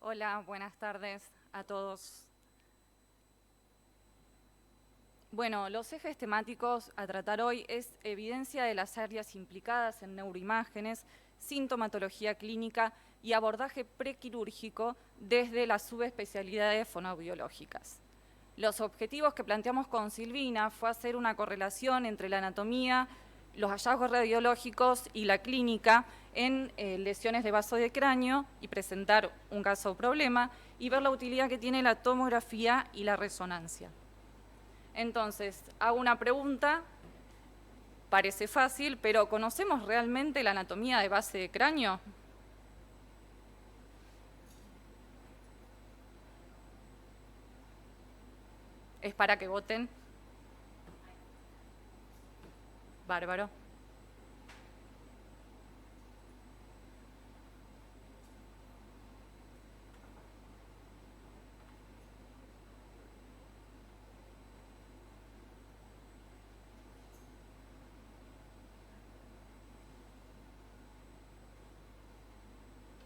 Hola, buenas tardes a todos. Bueno, los ejes temáticos a tratar hoy es evidencia de las áreas implicadas en neuroimágenes, sintomatología clínica y abordaje prequirúrgico desde las subespecialidades fonoaudiológicas. Los objetivos que planteamos con Silvina fue hacer una correlación entre la anatomía, los hallazgos radiológicos y la clínica en lesiones de vaso de cráneo y presentar un caso o problema y ver la utilidad que tiene la tomografía y la resonancia. Entonces, hago una pregunta, parece fácil, pero ¿conocemos realmente la anatomía de base de cráneo? Es para que voten. Bárbaro.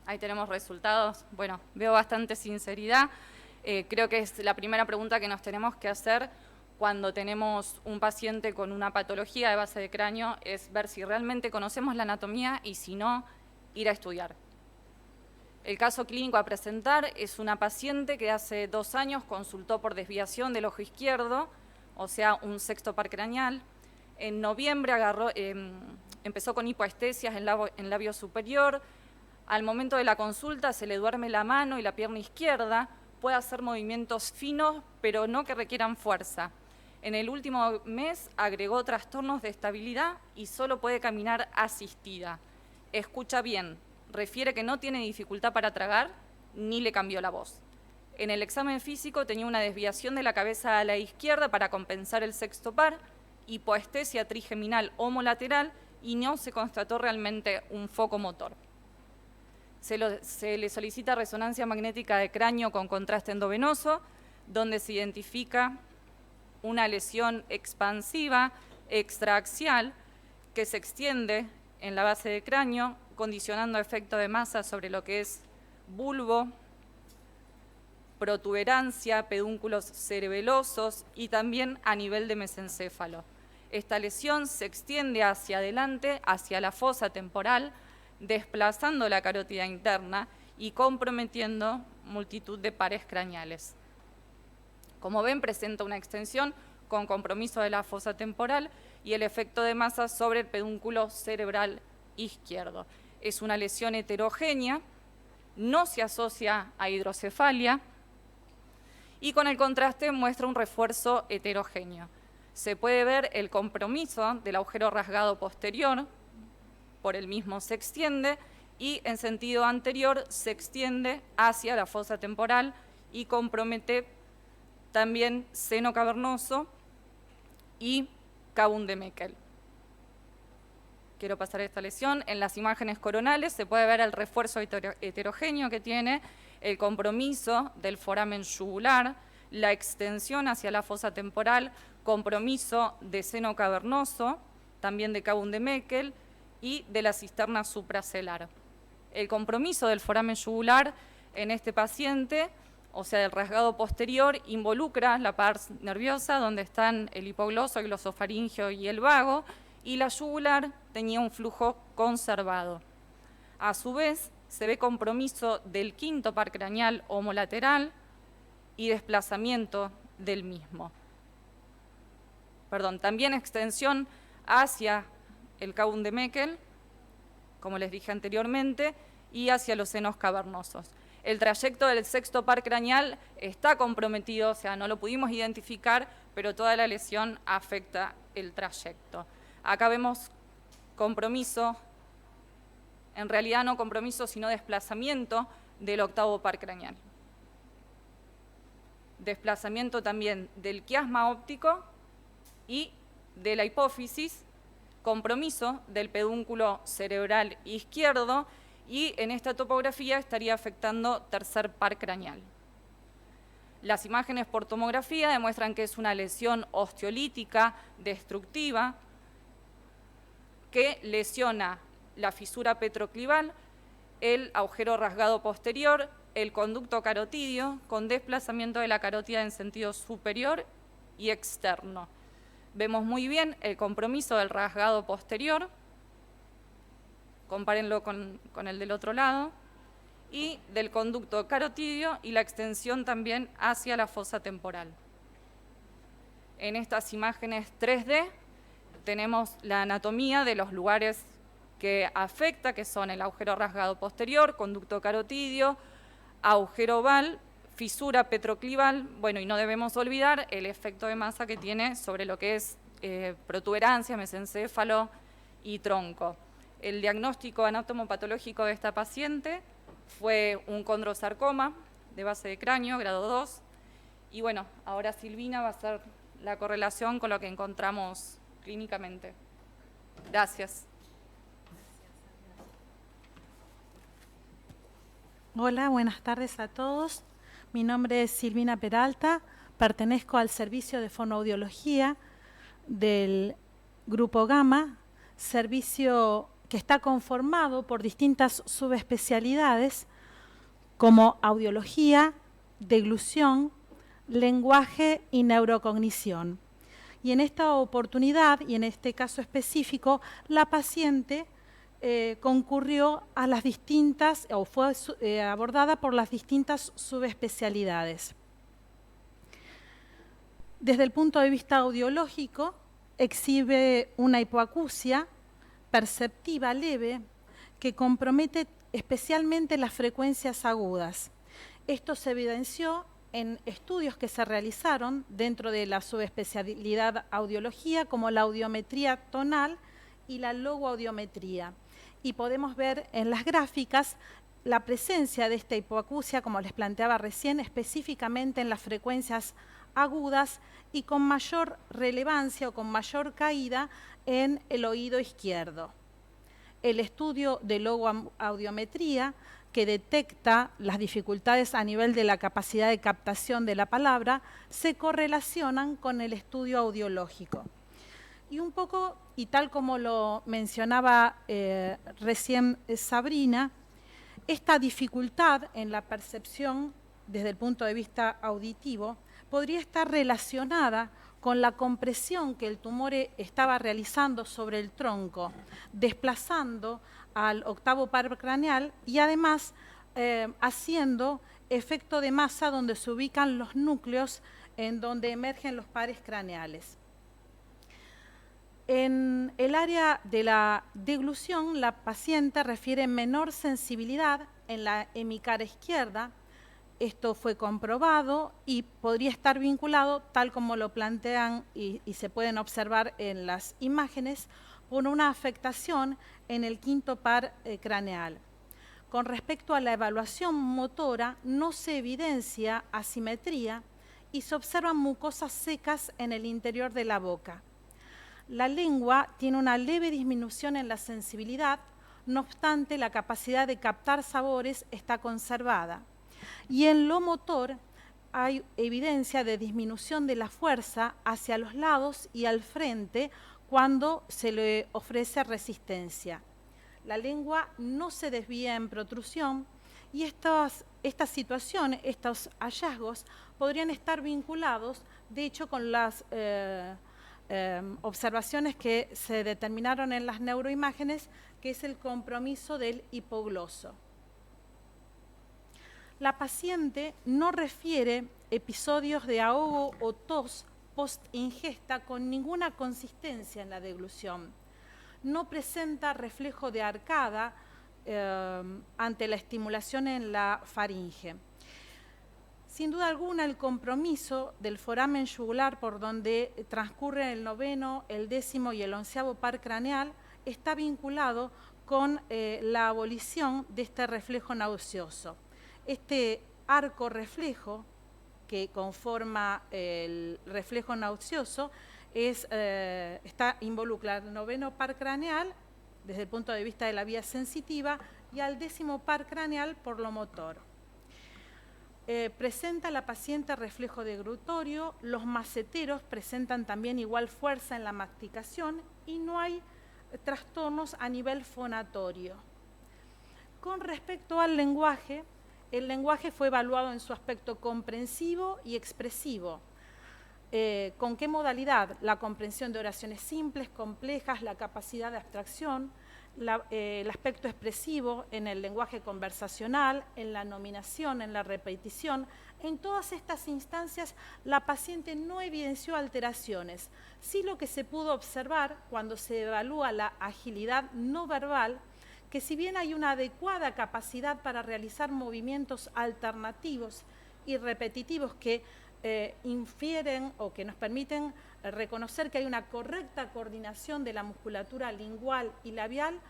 Ahí tenemos resultados. Bueno, veo bastante sinceridad. Creo que es la primera pregunta que nos tenemos que hacer cuando tenemos un paciente con una patología de base de cráneo, es ver si realmente conocemos la anatomía y si no, ir a estudiar. El caso clínico a presentar es una paciente que hace 2 años consultó por desviación del ojo izquierdo, o sea, un sexto par craneal. En noviembre empezó con hipoestesias en labio superior. Al momento de la consulta se le duerme la mano y la pierna izquierda, puede hacer movimientos finos, pero no que requieran fuerza. En el último mes agregó trastornos de estabilidad y solo puede caminar asistida. Escucha bien, refiere que no tiene dificultad para tragar, ni le cambió la voz. En el examen físico tenía una desviación de la cabeza a la izquierda para compensar el sexto par, hipoestesia trigeminal homolateral y no se constató realmente un foco motor. Se le solicita resonancia magnética de cráneo con contraste endovenoso, donde se identifica una lesión expansiva extraaxial que se extiende en la base de cráneo, condicionando efecto de masa sobre lo que es bulbo, protuberancia, pedúnculos cerebelosos y también a nivel de mesencéfalo. Esta lesión se extiende hacia adelante, hacia la fosa temporal, desplazando la carótida interna y comprometiendo multitud de pares craneales. Como ven, presenta una extensión con compromiso de la fosa temporal y el efecto de masa sobre el pedúnculo cerebral izquierdo. Es una lesión heterogénea, no se asocia a hidrocefalia y con el contraste muestra un refuerzo heterogéneo. Se puede ver el compromiso del agujero rasgado posterior, por el mismo se extiende y en sentido anterior se extiende hacia la fosa temporal y compromete también seno cavernoso y cavum de Meckel. Quiero pasar esta lesión. En las imágenes coronales se puede ver el refuerzo heterogéneo que tiene, el compromiso del foramen yugular, la extensión hacia la fosa temporal, compromiso de seno cavernoso, también de cavum de Meckel y de la cisterna supracelar. El compromiso del foramen yugular en este paciente, o sea, del rasgado posterior, involucra la pars nerviosa, donde están el hipogloso, el glosofaringeo y el vago, y la yugular tenía un flujo conservado. A su vez, se ve compromiso del quinto par craneal homolateral y desplazamiento del mismo. También extensión hacia el cavum de Meckel, como les dije anteriormente, y hacia los senos cavernosos. El trayecto del sexto par craneal está comprometido, o sea, no lo pudimos identificar, pero toda la lesión afecta el trayecto. Acá vemos compromiso, en realidad no compromiso, sino desplazamiento del octavo par craneal. Desplazamiento también del quiasma óptico y de la hipófisis, compromiso del pedúnculo cerebral izquierdo y en esta topografía estaría afectando tercer par craneal. Las imágenes por tomografía demuestran que es una lesión osteolítica destructiva que lesiona la fisura petroclival, el agujero rasgado posterior el conducto carotidio con desplazamiento de la carótida en sentido superior y externo. Vemos muy bien el compromiso del rasgado posterior, compárenlo con el del otro lado, y del conducto carotidio y la extensión también hacia la fosa temporal. En estas imágenes 3D tenemos la anatomía de los lugares que afecta, que son el agujero rasgado posterior, conducto carotidio, agujero oval, fisura petroclival, bueno, y no debemos olvidar el efecto de masa que tiene sobre lo que es protuberancia, mesencéfalo y tronco. El diagnóstico anatomopatológico de esta paciente fue un condrosarcoma de base de cráneo, grado 2, y bueno, ahora Silvina va a hacer la correlación con lo que encontramos clínicamente. Gracias. Hola, buenas tardes a todos. Mi nombre es Silvina Peralta, pertenezco al servicio de fonoaudiología del Grupo Gamma, servicio que está conformado por distintas subespecialidades como audiología, deglución, lenguaje y neurocognición. Y en esta oportunidad, y en este caso específico, la paciente concurrió a las distintas, o fue abordada por las distintas subespecialidades. Desde el punto de vista audiológico, exhibe una hipoacusia perceptiva leve que compromete especialmente las frecuencias agudas. Esto se evidenció en estudios que se realizaron dentro de la subespecialidad audiología, como la audiometría tonal y la logoaudiometría. Y podemos ver en las gráficas la presencia de esta hipoacusia, como les planteaba recién, específicamente en las frecuencias agudas y con mayor relevancia o con mayor caída en el oído izquierdo. El estudio de logoaudiometría, que detecta las dificultades a nivel de la capacidad de captación de la palabra, se correlacionan con el estudio audiológico. Y un poco, y tal como lo mencionaba recién Sabrina, esta dificultad en la percepción desde el punto de vista auditivo podría estar relacionada con la compresión que el tumor estaba realizando sobre el tronco, desplazando al octavo par craneal y además haciendo efecto de masa donde se ubican los núcleos en donde emergen los pares craneales. En el área de la deglución, la paciente refiere menor sensibilidad en la hemicara izquierda. Esto fue comprobado y podría estar vinculado, tal como lo plantean y se pueden observar en las imágenes, por una afectación en el quinto par craneal. Con respecto a la evaluación motora, no se evidencia asimetría y se observan mucosas secas en el interior de la boca. La lengua tiene una leve disminución en la sensibilidad, no obstante, la capacidad de captar sabores está conservada. Y en lo motor hay evidencia de disminución de la fuerza hacia los lados y al frente cuando se le ofrece resistencia. La lengua no se desvía en protrusión y esta situación, estos hallazgos, podrían estar vinculados, de hecho, con las observaciones que se determinaron en las neuroimágenes, que es el compromiso del hipogloso. La paciente no refiere episodios de ahogo o tos post-ingesta con ninguna consistencia en la deglución. No presenta reflejo de arcada ante la estimulación en la faringe. Sin duda alguna, el compromiso del foramen yugular por donde transcurre el noveno, el décimo y el onceavo par craneal está vinculado con la abolición de este reflejo nauseoso. Este arco reflejo que conforma el reflejo nauseoso está involucrado al noveno par craneal desde el punto de vista de la vía sensitiva y al décimo par craneal por lo motor. Presenta la paciente reflejo deglutorio, los maceteros presentan también igual fuerza en la masticación y no hay trastornos a nivel fonatorio. Con respecto al lenguaje, el lenguaje fue evaluado en su aspecto comprensivo y expresivo. ¿Con qué modalidad? La comprensión de oraciones simples, complejas, la capacidad de abstracción, el aspecto expresivo en el lenguaje conversacional, en la nominación, en la repetición. En todas estas instancias la paciente no evidenció alteraciones. Sí, lo que se pudo observar cuando se evalúa la agilidad no verbal, que si bien hay una adecuada capacidad para realizar movimientos alternativos y repetitivos que infieren o que nos permiten reconocer que hay una correcta coordinación de la musculatura lingual y labial,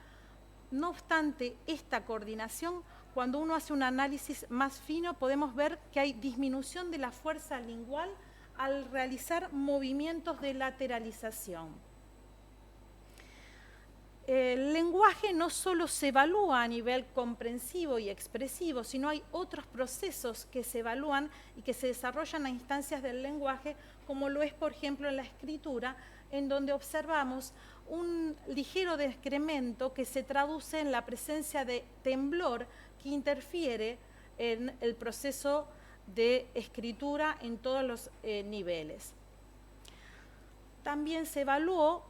no obstante esta coordinación, cuando uno hace un análisis más fino, podemos ver que hay disminución de la fuerza lingual al realizar movimientos de lateralización. El lenguaje no solo se evalúa a nivel comprensivo y expresivo, sino hay otros procesos que se evalúan y que se desarrollan a instancias del lenguaje, como lo es, por ejemplo, en la escritura, en donde observamos un ligero decremento que se traduce en la presencia de temblor que interfiere en el proceso de escritura en todos los niveles. También se evaluó,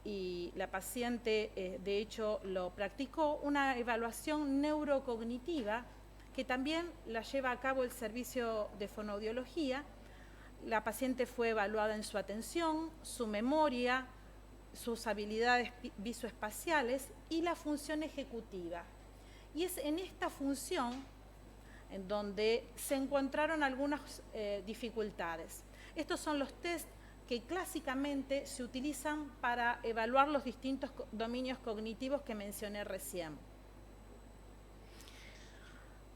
y la paciente de hecho lo practicó, una evaluación neurocognitiva que también la lleva a cabo el servicio de fonoaudiología. La paciente fue evaluada en su atención, su memoria, sus habilidades visoespaciales y la función ejecutiva. Y es en esta función en donde se encontraron algunas dificultades. Estos son los test que clásicamente se utilizan para evaluar los distintos dominios cognitivos que mencioné recién.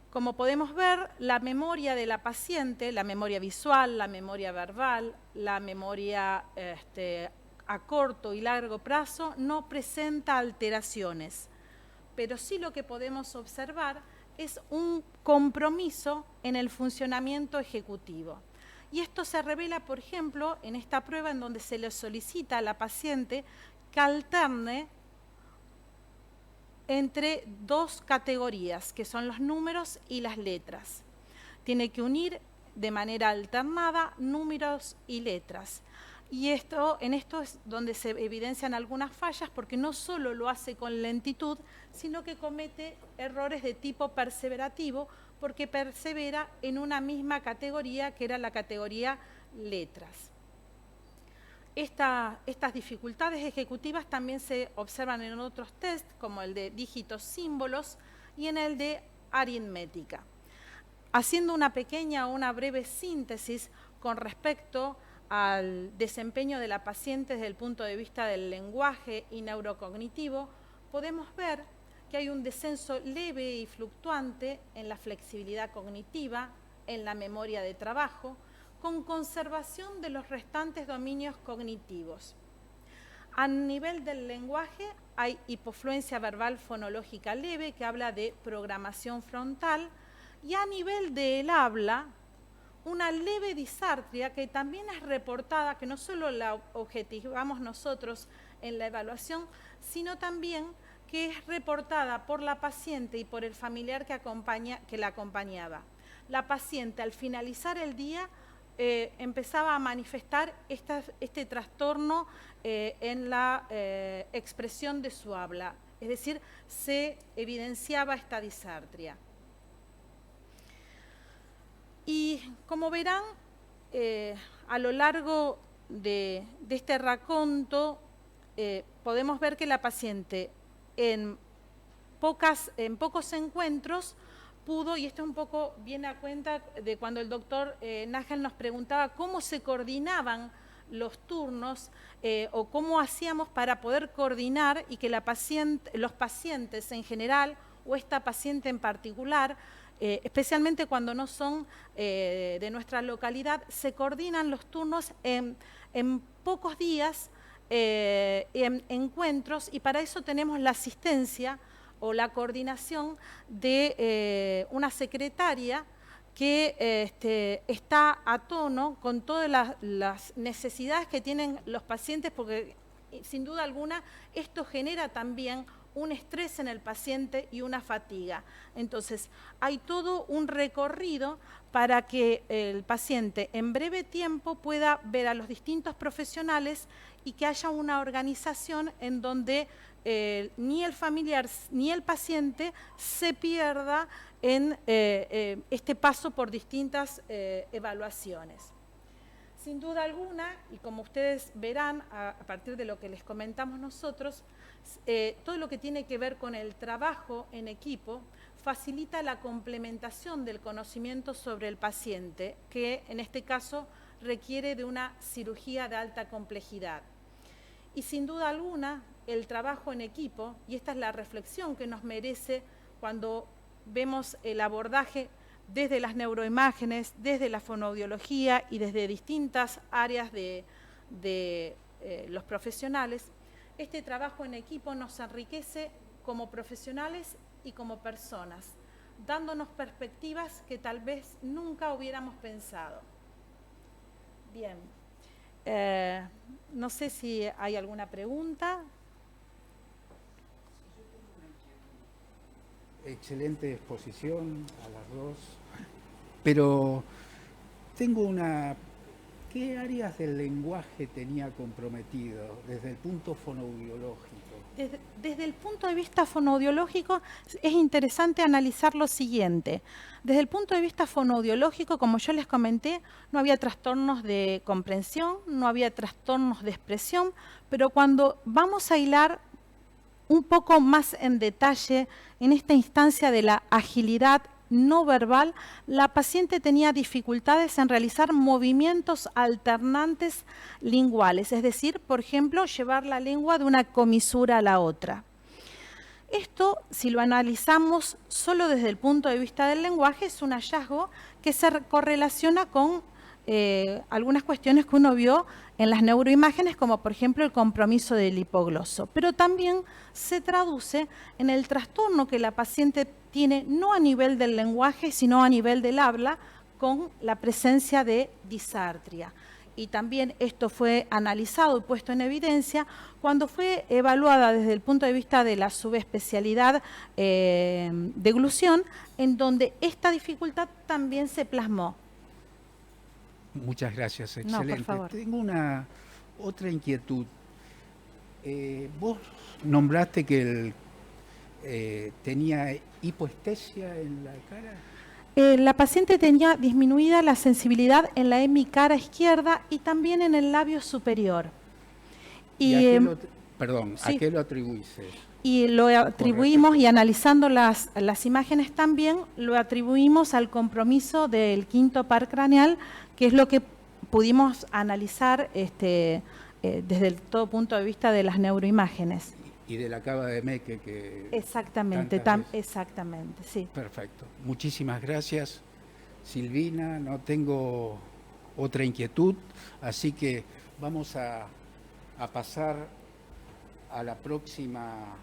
Como podemos ver, la memoria de la paciente, la memoria visual, la memoria verbal, la memoria a corto y largo plazo, no presenta alteraciones, pero sí lo que podemos observar es un compromiso en el funcionamiento ejecutivo. Y esto se revela, por ejemplo, en esta prueba en donde se le solicita a la paciente que alterne entre dos categorías, que son los números y las letras. Tiene que unir de manera alternada números y letras. Y en esto es donde se evidencian algunas fallas, porque no solo lo hace con lentitud, sino que comete errores de tipo perseverativo, porque persevera en una misma categoría, que era la categoría letras. Estas dificultades ejecutivas también se observan en otros test, como el de dígitos símbolos y en el de aritmética. Haciendo una pequeña o una breve síntesis con respecto al desempeño de la paciente desde el punto de vista del lenguaje y neurocognitivo, podemos ver que hay un descenso leve y fluctuante en la flexibilidad cognitiva, en la memoria de trabajo, con conservación de los restantes dominios cognitivos. A nivel del lenguaje hay hipofluencia verbal fonológica leve, que habla de programación frontal, y a nivel del habla, una leve disartria que también es reportada, que no solo la objetivamos nosotros en la evaluación, sino también que es reportada por la paciente y por el familiar que la acompañaba. La paciente, al finalizar el día, empezaba a manifestar este trastorno en la expresión de su habla, es decir, se evidenciaba esta disartria. Y como verán, a lo largo de este raconto podemos ver que la paciente en pocos encuentros pudo, y esto un poco viene a cuenta de cuando el doctor Nagel nos preguntaba cómo se coordinaban los turnos o cómo hacíamos para poder coordinar y que los pacientes en general o esta paciente en particular, especialmente cuando no son de nuestra localidad, se coordinan los turnos en pocos días, en encuentros, y para eso tenemos la asistencia o la coordinación de una secretaria que está a tono con todas las necesidades que tienen los pacientes, porque sin duda alguna esto genera también un estrés en el paciente y una fatiga. Entonces, hay todo un recorrido para que el paciente en breve tiempo pueda ver a los distintos profesionales y que haya una organización en donde ni el familiar ni el paciente se pierda en este paso por distintas evaluaciones. Sin duda alguna, y como ustedes verán a partir de lo que les comentamos nosotros, todo lo que tiene que ver con el trabajo en equipo facilita la complementación del conocimiento sobre el paciente, que en este caso requiere de una cirugía de alta complejidad. Y sin duda alguna, el trabajo en equipo, y esta es la reflexión que nos merece cuando vemos el abordaje desde las neuroimágenes, desde la fonoaudiología y desde distintas áreas de los profesionales, este trabajo en equipo nos enriquece como profesionales y como personas, dándonos perspectivas que tal vez nunca hubiéramos pensado. Bien, no sé si hay alguna pregunta. Excelente exposición a las dos, pero tengo una... ¿Qué áreas del lenguaje tenía comprometido desde el punto fonoaudiológico? Desde el punto de vista fonoaudiológico es interesante analizar lo siguiente. Desde el punto de vista fonoaudiológico, como yo les comenté, no había trastornos de comprensión, no había trastornos de expresión, pero cuando vamos a hilar un poco más en detalle en esta instancia de la agilidad no verbal, la paciente tenía dificultades en realizar movimientos alternantes linguales, es decir, por ejemplo, llevar la lengua de una comisura a la otra. Esto, si lo analizamos solo desde el punto de vista del lenguaje, es un hallazgo que se correlaciona con algunas cuestiones que uno vio en las neuroimágenes, como por ejemplo el compromiso del hipogloso, pero también se traduce en el trastorno que la paciente tiene no a nivel del lenguaje, sino a nivel del habla, con la presencia de disartria. Y también esto fue analizado y puesto en evidencia cuando fue evaluada desde el punto de vista de la subespecialidad deglución, en donde esta dificultad también se plasmó. Muchas gracias, excelente. No, por favor. Tengo otra inquietud. Vos nombraste que tenía hipoestesia en la cara. La paciente tenía disminuida la sensibilidad en la hemicara izquierda y también en el labio superior. ¿A qué lo atribuiste? Y lo atribuimos, y analizando las imágenes también, lo atribuimos al compromiso del quinto par craneal, que es lo que pudimos analizar desde todo punto de vista de las neuroimágenes. Y de la cava de Mecke que... Exactamente, exactamente, sí. Perfecto. Muchísimas gracias, Silvina. No tengo otra inquietud, así que vamos a pasar a la próxima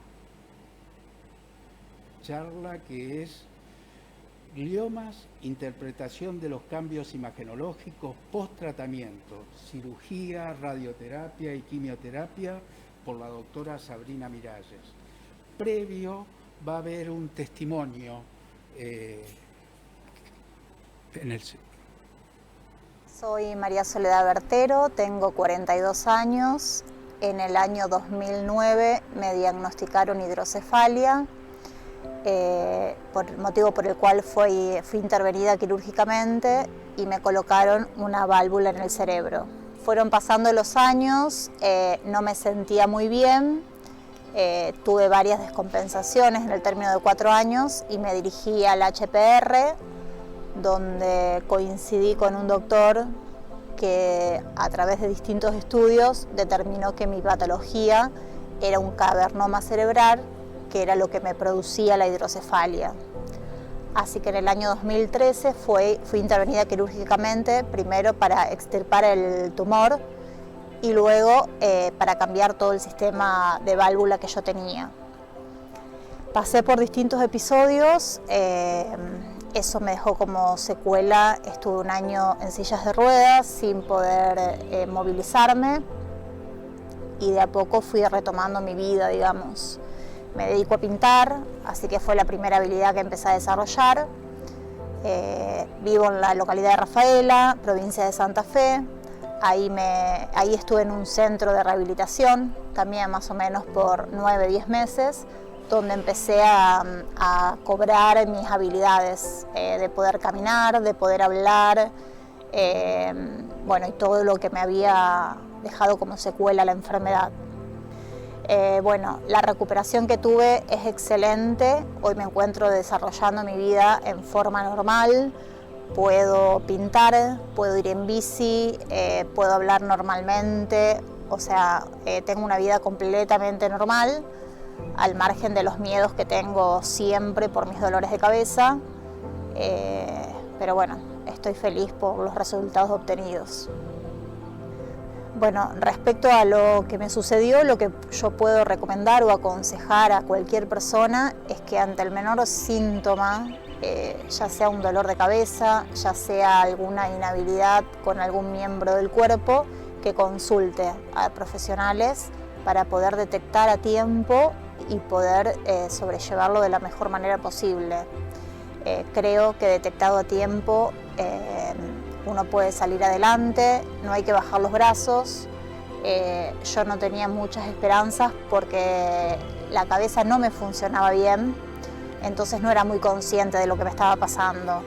charla, que es gliomas, interpretación de los cambios imagenológicos post-tratamiento, cirugía, radioterapia y quimioterapia, por la doctora Sabrina Miralles. Previo va a haber un testimonio Soy María Soledad Bertero, tengo 42 años. En el año 2009 me diagnosticaron hidrocefalia, motivo por el cual fui intervenida quirúrgicamente y me colocaron una válvula en el cerebro. Fueron pasando los años, no me sentía muy bien, tuve varias descompensaciones en el término de 4 años y me dirigí al HPR, donde coincidí con un doctor que a través de distintos estudios determinó que mi patología era un cavernoma cerebral, que era lo que me producía la hidrocefalia. Así que en el año 2013 fui intervenida quirúrgicamente, primero para extirpar el tumor y luego para cambiar todo el sistema de válvula que yo tenía. Pasé por distintos episodios, eso me dejó como secuela, estuve un año en sillas de ruedas sin poder movilizarme y de a poco fui retomando mi vida, digamos. Me dedico a pintar, así que fue la primera habilidad que empecé a desarrollar. Vivo en la localidad de Rafaela, provincia de Santa Fe. Ahí estuve en un centro de rehabilitación, también más o menos por 9-10 meses, donde empecé a cobrar mis habilidades de poder caminar, de poder hablar, bueno, y todo lo que me había dejado como secuela la enfermedad. Bueno, la recuperación que tuve es excelente. Hoy me encuentro desarrollando mi vida en forma normal. Puedo pintar, puedo ir en bici, puedo hablar normalmente. O sea, tengo una vida completamente normal, al margen de los miedos que tengo siempre por mis dolores de cabeza. Pero bueno, estoy feliz por los resultados obtenidos. Bueno, respecto a lo que me sucedió, lo que yo puedo recomendar o aconsejar a cualquier persona es que ante el menor síntoma, ya sea un dolor de cabeza, ya sea alguna inhabilidad con algún miembro del cuerpo, que consulte a profesionales para poder detectar a tiempo y poder sobrellevarlo de la mejor manera posible. Creo que detectado a tiempo uno puede salir adelante, no hay que bajar los brazos. Yo no tenía muchas esperanzas porque la cabeza no me funcionaba bien, entonces no era muy consciente de lo que me estaba pasando.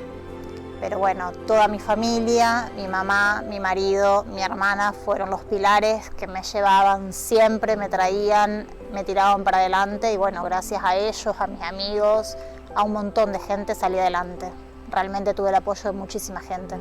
Pero bueno, toda mi familia, mi mamá, mi marido, mi hermana fueron los pilares que me llevaban siempre, me traían, me tiraban para adelante y bueno, gracias a ellos, a mis amigos, a un montón de gente salí adelante. Realmente tuve el apoyo de muchísima gente.